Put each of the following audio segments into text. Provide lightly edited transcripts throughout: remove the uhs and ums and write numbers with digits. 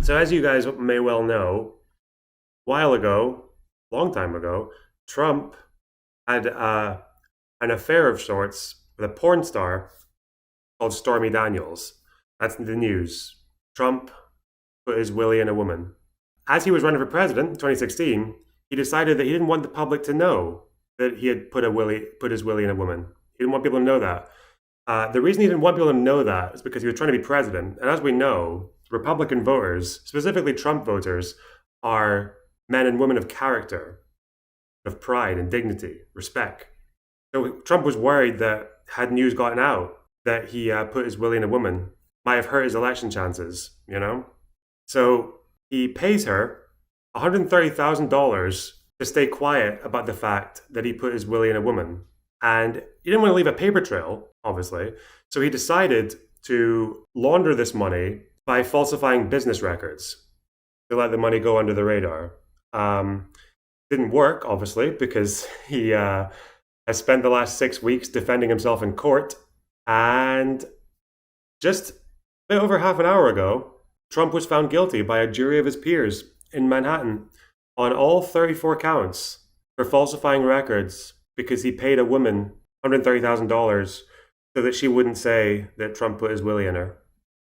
So, as you guys may well know, a while ago, long time ago, Trump had an affair of sorts with a porn star called Stormy Daniels. That's the news. Trump put his willy in a woman. As he was running for president in 2016, he decided that he didn't want the public to know that he had put his willy in a woman. He didn't want people to know that. The reason he didn't want people to know that is because he was trying to be president. And as we know, Republican voters, specifically Trump voters, are men and women of character, of pride and dignity, respect. So Trump was worried that had news gotten out that he put his willy in a woman, might have hurt his election chances, you know? So he pays her $130,000 to stay quiet about the fact that he put his willy in a woman. And he didn't want to leave a paper trail, obviously. So he decided to launder this money by falsifying business records to let the money go under the radar. Didn't work, obviously, because he has spent the last 6 weeks defending himself in court. And just a bit over half an hour ago, Trump was found guilty by a jury of his peers in Manhattan on all 34 counts for falsifying records because he paid a woman $130,000 so that she wouldn't say that Trump put his willy in her.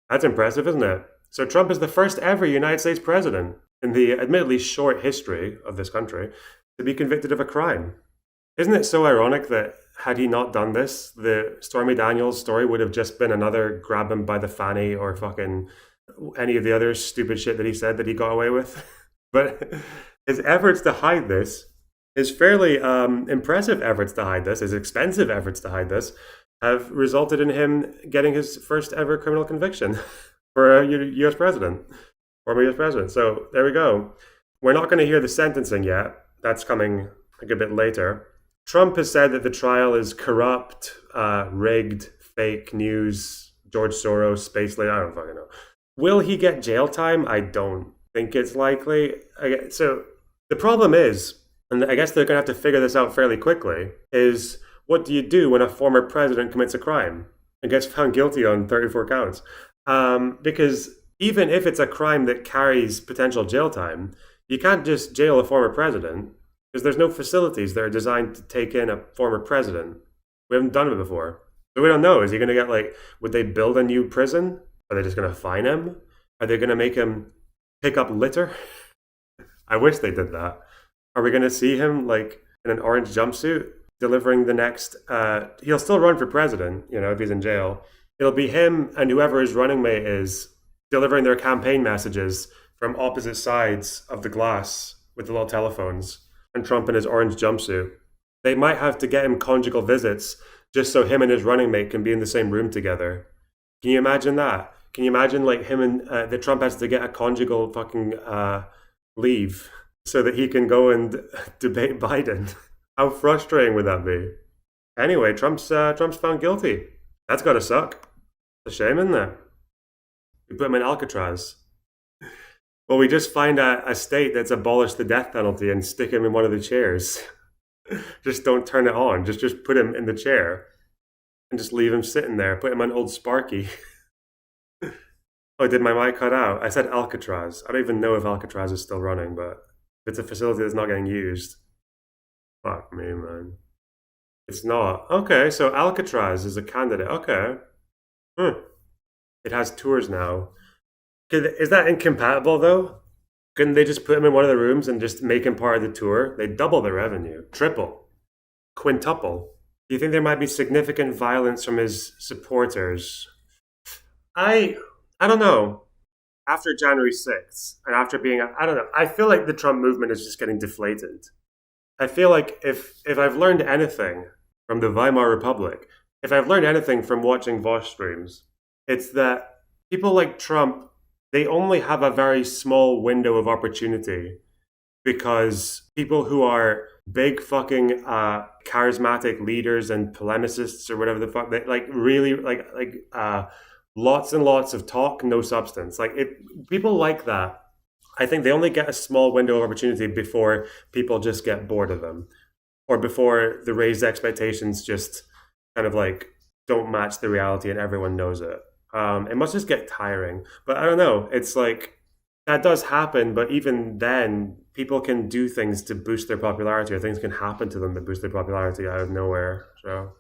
That's impressive, isn't it? So Trump is the first ever United States president in the admittedly short history of this country to be convicted of a crime. Isn't it so ironic that had he not done this, the Stormy Daniels story would have just been another grab him by the fanny or fucking any of the other stupid shit that he said that he got away with? But his efforts to hide this, his fairly impressive efforts to hide this, his expensive efforts to hide this, have resulted in him getting his first ever criminal conviction for a U.S. president, former U.S. president. So there we go. We're not going to hear the sentencing yet. That's coming like a bit later. Trump has said that the trial is corrupt, rigged, fake news, George Soros, space lady. I don't fucking know. Will he get jail time? I don't think it's likely. So the problem is, and I guess they're going to have to figure this out fairly quickly, is what do you do when a former president commits a crime and gets found guilty on 34 counts? Because even if it's a crime that carries potential jail time, you can't just jail a former president because there's no facilities that are designed to take in a former president. We haven't done it before. So we don't know. Is he going to get would they build a new prison? Are they just going to fine him? Are they going to make him pick up litter? I wish they did that. Are we going to see him in an orange jumpsuit delivering the next, he'll still run for president, if he's in jail. It'll be him and whoever his running mate is delivering their campaign messages from opposite sides of the glass with the little telephones, and Trump in his orange jumpsuit. They might have to get him conjugal visits just so him and his running mate can be in the same room together. Can you imagine that? Can you imagine him and that Trump has to get a conjugal fucking leave so that he can go and debate Biden? How frustrating would that be? Anyway, Trump's found guilty. That's got to suck. It's a shame, isn't it? We put him in Alcatraz. Well, we just find a state that's abolished the death penalty and stick him in one of the chairs. Just don't turn it on. Just put him in the chair and just leave him sitting there. Put him on old Sparky. Oh, did my mic cut out? I said Alcatraz. I don't even know if Alcatraz is still running, but it's a facility that's not getting used. Fuck me, man. It's not. Okay, so Alcatraz is a candidate. Okay. It has tours now. Is that incompatible, though? Couldn't they just put him in one of the rooms and just make him part of the tour? They'd double the revenue. Triple. Quintuple. Do you think there might be significant violence from his supporters? I don't know. After January 6th, and after being, I don't know. I feel like the Trump movement is just getting deflated. I feel like if I've learned anything from the Weimar Republic, if I've learned anything from watching Vosh streams, it's that people like Trump, they only have a very small window of opportunity because people who are big fucking charismatic leaders and polemicists or whatever the fuck, they really lots and lots of talk, no substance. People like that. I think they only get a small window of opportunity before people just get bored of them, or before the raised expectations just kind of don't match the reality and everyone knows it. It must just get tiring. But I don't know. It's that does happen, but even then, people can do things to boost their popularity, or things can happen to them that boost their popularity out of nowhere. So,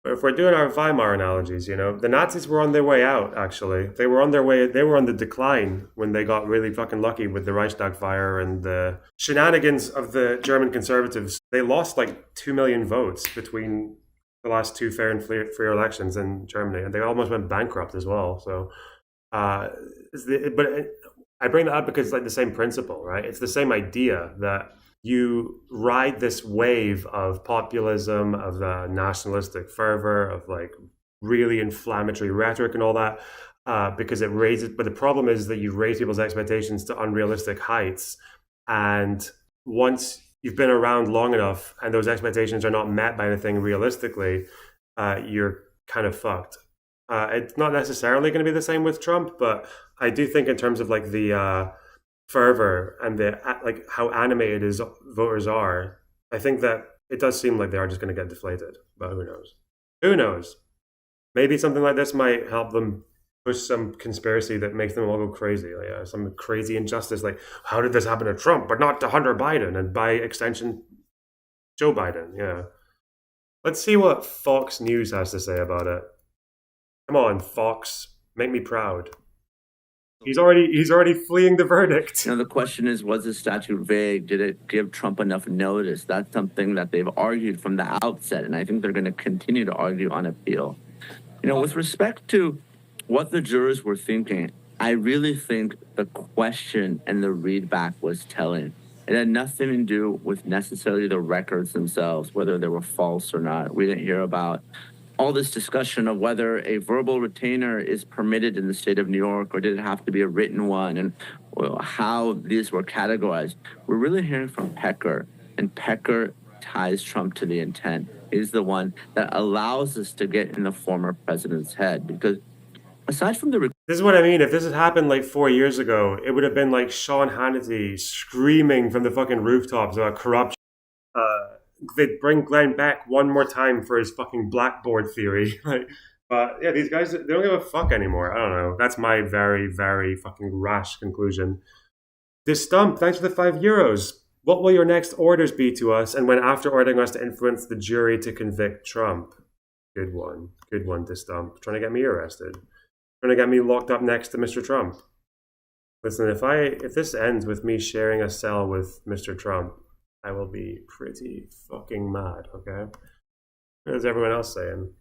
but if we're doing our Weimar analogies, the Nazis were on their way out. Actually, they were on their way. They were on the decline when they got really fucking lucky with the Reichstag fire and the shenanigans of the German conservatives. They lost like 2 million votes between the last two fair and free elections in Germany, and they almost went bankrupt as well. So, uh, but I bring that up because it's like the same principle, right? It's the same idea that you ride this wave of populism, of the nationalistic fervor, of like really inflammatory rhetoric and all that, because it raises. But the problem is that you raise people's expectations to unrealistic heights, and once you've been around long enough and those expectations are not met by anything realistically, you're kind of fucked. It's not necessarily going to be the same with Trump, but I do think in terms of like the fervor and the like how animated his voters are, I think that it does seem like they are just going to get deflated. But who knows? Who knows? Maybe something like this might help them push some conspiracy that makes them all go crazy, like some crazy injustice. Like, how did this happen to Trump, but not to Hunter Biden, and by extension, Joe Biden? Yeah. Let's see what Fox News has to say about it. Come on, Fox, make me proud. He's already fleeing the verdict. The question is, was the statute vague? Did it give Trump enough notice? That's something that they've argued from the outset, and I think they're going to continue to argue on appeal. With respect to what the jurors were thinking, I really think the question and the readback was telling. It had nothing to do with necessarily the records themselves, whether they were false or not. We didn't hear about all this discussion of whether a verbal retainer is permitted in the state of New York, or did it have to be a written one, and how these were categorized. We're really hearing from Pecker, and Pecker ties Trump to the intent. He's the one that allows us to get in the former president's head, because aside from the this is what I mean. If this had happened like 4 years ago, it would have been like Sean Hannity screaming from the fucking rooftops about corruption. They'd bring Glenn Beck one more time for his fucking blackboard theory. But yeah, these guys, they don't give a fuck anymore. I don't know. That's my very, very fucking rash conclusion. This Stump, thanks for the €5. What will your next orders be to us, and when after ordering us to influence the jury to convict Trump? Good one. Good one, to Stump. Trying to get me arrested. Trying to get me locked up next to Mr. Trump. Listen, if this ends with me sharing a cell with Mr. Trump, I will be pretty fucking mad, okay? What is everyone else saying?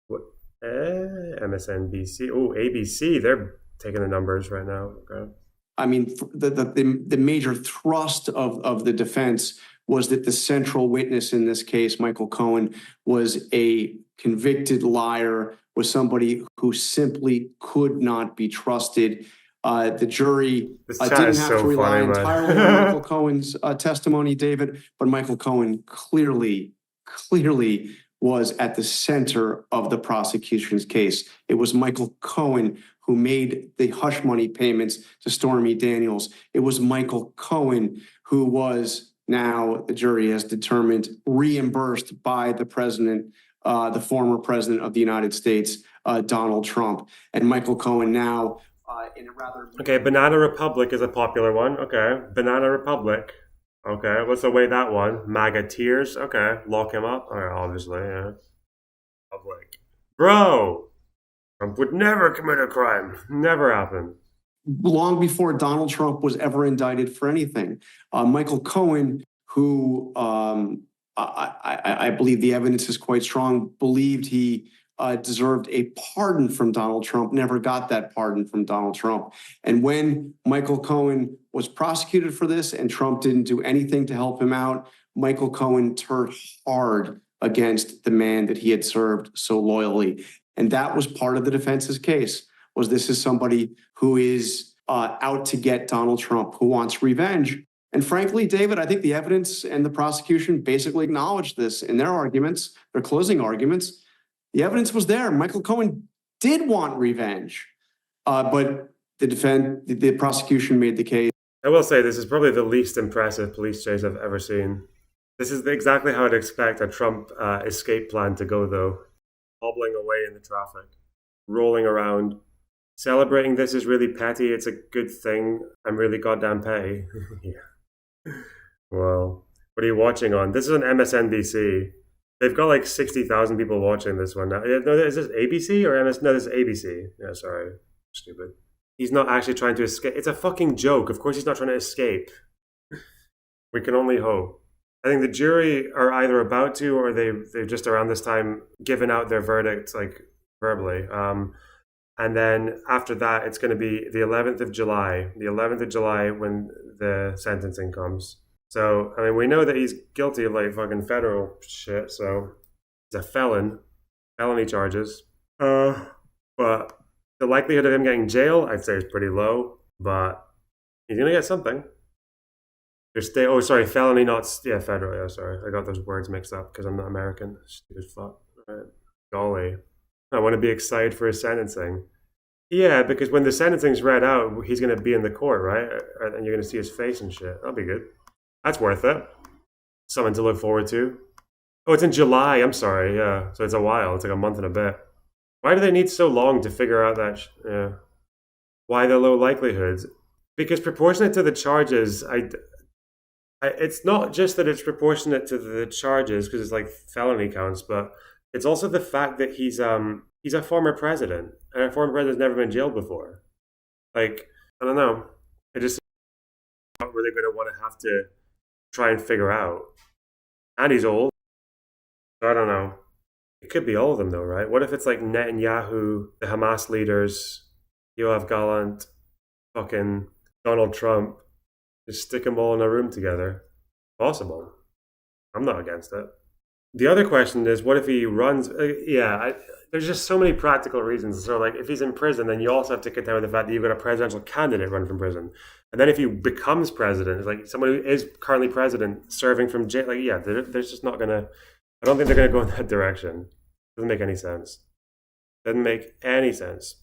What? MSNBC. Oh, ABC. They're taking the numbers right now, okay? I mean, the major thrust of the defense was that the central witness in this case, Michael Cohen, was a convicted liar, was somebody who simply could not be trusted. The jury didn't have to rely entirely on Michael Cohen's testimony, David, but Michael Cohen clearly was at the center of the prosecution's case. It was Michael Cohen who made the hush money payments to Stormy Daniels. It was Michael Cohen who was, now the jury has determined, reimbursed by the president, the former president of the United States, Donald Trump. And Michael Cohen now, in a rather... Okay, Banana Republic is a popular one. Okay, Banana Republic. Okay, let's await that one. MAGA Tears. Okay, lock him up. All right, obviously, yeah. Public. Bro! Trump would never commit a crime. Never happen. Long before Donald Trump was ever indicted for anything. Michael Cohen, who I believe the evidence is quite strong, believed he deserved a pardon from Donald Trump, never got that pardon from Donald Trump. And when Michael Cohen was prosecuted for this and Trump didn't do anything to help him out, Michael Cohen turned hard against the man that he had served so loyally. And that was part of the defense's case, was this is somebody who is out to get Donald Trump, who wants revenge. And frankly, David, I think the evidence and the prosecution basically acknowledged this in their arguments, their closing arguments. The evidence was there. Michael Cohen did want revenge, but the prosecution made the case. I will say this is probably the least impressive police chase I've ever seen. This is exactly how I'd expect a Trump escape plan to go, though. Hobbling away in the traffic, rolling around, Celebrating this is really petty. It's a good thing. I'm really goddamn petty. Yeah. Well, what are you watching on? This is on MSNBC. They've got like 60,000 people watching this one now. No, is this ABC or MS? No, this is ABC. Yeah, sorry. Stupid. He's not actually trying to escape. It's a fucking joke. Of course he's not trying to escape. We can only hope. I think the jury are either about to or they've just around this time given out their verdict like verbally. And then after that, it's going to be the 11th of July. The 11th of July when the sentencing comes. So, I mean, we know that he's guilty of like fucking federal shit. So he's a felon, felony charges. But the likelihood of him getting jail, I'd say, is pretty low. But he's gonna get something. Oh, sorry, felony, not federal. Yeah, sorry, I got those words mixed up because I'm not American. Stupid fuck. Right. Golly, I want to be excited for his sentencing. Yeah, because when the sentencing's read out, he's gonna be in the court, right? And you're gonna see his face and shit. That'll be good. That's worth it. Something to look forward to. Oh, it's in July. I'm sorry. Yeah, so it's a while. It's like a month and a bit. Why do they need so long to figure out that? Yeah. Why the low likelihoods? Because proportionate to the charges, it's not just that it's proportionate to the charges because it's like felony counts, but it's also the fact that he's a former president and a former president's never been jailed before. Like I don't know, I just not really going to want to have to try and figure out. And he's old, so I don't know. It could be all of them though, right? What if it's like Netanyahu, the Hamas leaders, Yoav Gallant, fucking Donald Trump? Just stick them all in a room together. Possible. I'm not against it. The other question is, what if he runs? There's just so many practical reasons. So, like, if he's in prison, then you also have to contend with the fact that you've got a presidential candidate run from prison. And then if he becomes president, like someone who is currently president serving from jail, like, yeah, there's just not gonna. I don't think they're gonna go in that direction. Doesn't make any sense. Doesn't make any sense.